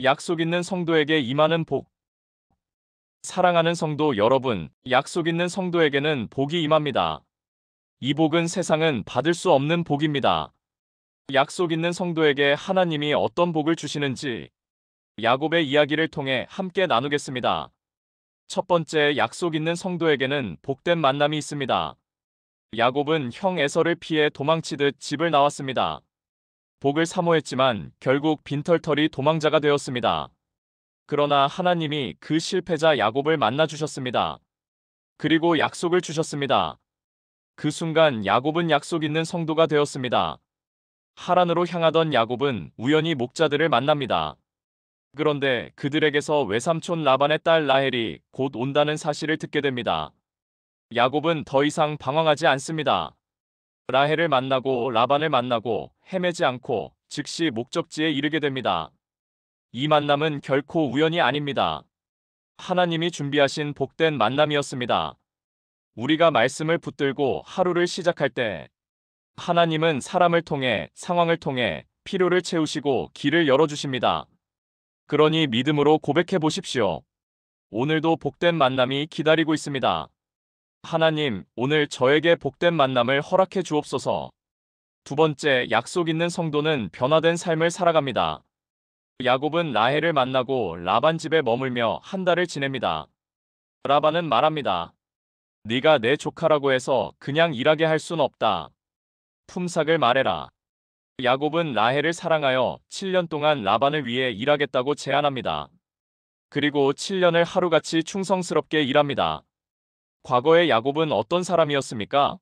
약속 있는 성도에게 임하는 복. 사랑하는 성도 여러분, 약속 있는 성도에게는 복이 임합니다. 이 복은 세상은 받을 수 없는 복입니다. 약속 있는 성도에게 하나님이 어떤 복을 주시는지 야곱의 이야기를 통해 함께 나누겠습니다. 첫 번째, 약속 있는 성도에게는 복된 만남이 있습니다. 야곱은 형 에서를 피해 도망치듯 집을 나왔습니다. 복을 사모했지만 결국 빈털터리 도망자가 되었습니다. 그러나 하나님이 그 실패자 야곱을 만나주셨습니다. 그리고 약속을 주셨습니다. 그 순간 야곱은 약속 있는 성도가 되었습니다. 하란으로 향하던 야곱은 우연히 목자들을 만납니다. 그런데 그들에게서 외삼촌 라반의 딸 라헬이 곧 온다는 사실을 듣게 됩니다. 야곱은 더 이상 방황하지 않습니다. 라헬을 만나고 라반을 만나고 헤매지 않고 즉시 목적지에 이르게 됩니다. 이 만남은 결코 우연이 아닙니다. 하나님이 준비하신 복된 만남이었습니다. 우리가 말씀을 붙들고 하루를 시작할 때 하나님은 사람을 통해 상황을 통해 필요를 채우시고 길을 열어주십니다. 그러니 믿음으로 고백해 보십시오. 오늘도 복된 만남이 기다리고 있습니다. 하나님, 오늘 저에게 복된 만남을 허락해 주옵소서. 두 번째, 약속 있는 성도는 변화된 삶을 살아갑니다. 야곱은 라헬을 만나고 라반 집에 머물며 한 달을 지냅니다. 라반은 말합니다. 네가 내 조카라고 해서 그냥 일하게 할 순 없다. 품삯을 말해라. 야곱은 라헬을 사랑하여 7년 동안 라반을 위해 일하겠다고 제안합니다. 그리고 7년을 하루같이 충성스럽게 일합니다. 과거의 야곱은 어떤 사람이었습니까?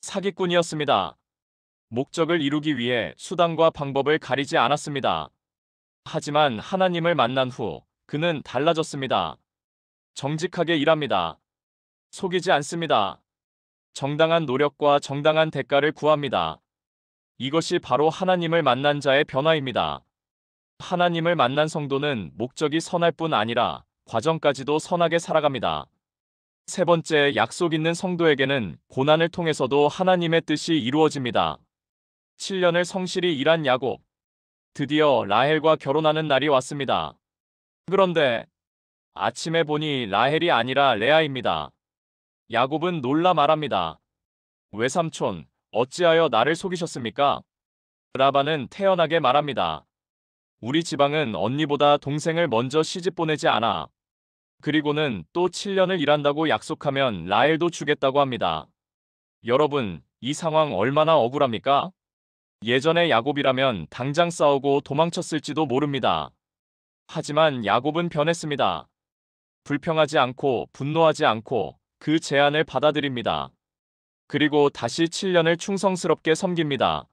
사기꾼이었습니다. 목적을 이루기 위해 수단과 방법을 가리지 않았습니다. 하지만 하나님을 만난 후 그는 달라졌습니다. 정직하게 일합니다. 속이지 않습니다. 정당한 노력과 정당한 대가를 구합니다. 이것이 바로 하나님을 만난 자의 변화입니다. 하나님을 만난 성도는 목적이 선할 뿐 아니라 과정까지도 선하게 살아갑니다. 세 번째, 약속 있는 성도에게는 고난을 통해서도 하나님의 뜻이 이루어집니다. 7년을 성실히 일한 야곱. 드디어 라헬과 결혼하는 날이 왔습니다. 그런데 아침에 보니 라헬이 아니라 레아입니다. 야곱은 놀라 말합니다. 외삼촌, 어찌하여 나를 속이셨습니까? 라반은 태연하게 말합니다. 우리 지방은 언니보다 동생을 먼저 시집 보내지 않아. 그리고는 또 7년을 일한다고 약속하면 라헬도 주겠다고 합니다. 여러분, 이 상황 얼마나 억울합니까? 예전의 야곱이라면 당장 싸우고 도망쳤을지도 모릅니다. 하지만 야곱은 변했습니다. 불평하지 않고 분노하지 않고 그 제안을 받아들입니다. 그리고 다시 7년을 충성스럽게 섬깁니다.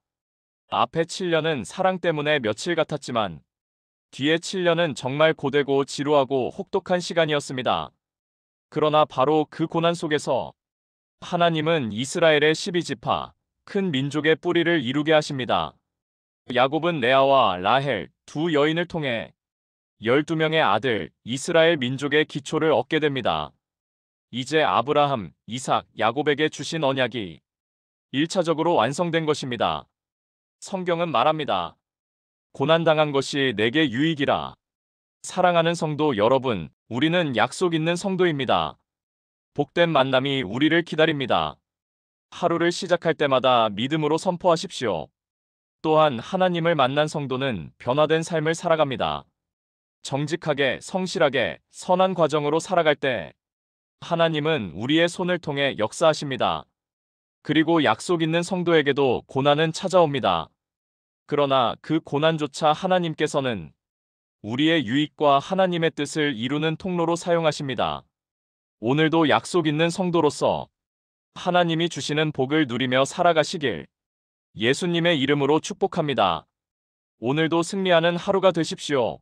앞에 7년은 사랑 때문에 며칠 같았지만 뒤에 7년은 정말 고되고 지루하고 혹독한 시간이었습니다. 그러나 바로 그 고난 속에서 하나님은 이스라엘의 12지파, 큰 민족의 뿌리를 이루게 하십니다. 야곱은 레아와 라헬 두 여인을 통해 12명의 아들 이스라엘 민족의 기초를 얻게 됩니다. 이제 아브라함, 이삭, 야곱에게 주신 언약이 1차적으로 완성된 것입니다. 성경은 말합니다. 고난당한 것이 내게 유익이라. 사랑하는 성도 여러분, 우리는 약속 있는 성도입니다. 복된 만남이 우리를 기다립니다. 하루를 시작할 때마다 믿음으로 선포하십시오. 또한 하나님을 만난 성도는 변화된 삶을 살아갑니다. 정직하게, 성실하게, 선한 과정으로 살아갈 때 하나님은 우리의 손을 통해 역사하십니다. 그리고 약속 있는 성도에게도 고난은 찾아옵니다. 그러나 그 고난조차 하나님께서는 우리의 유익과 하나님의 뜻을 이루는 통로로 사용하십니다. 오늘도 약속 있는 성도로서 하나님이 주시는 복을 누리며 살아가시길 예수님의 이름으로 축복합니다. 오늘도 승리하는 하루가 되십시오.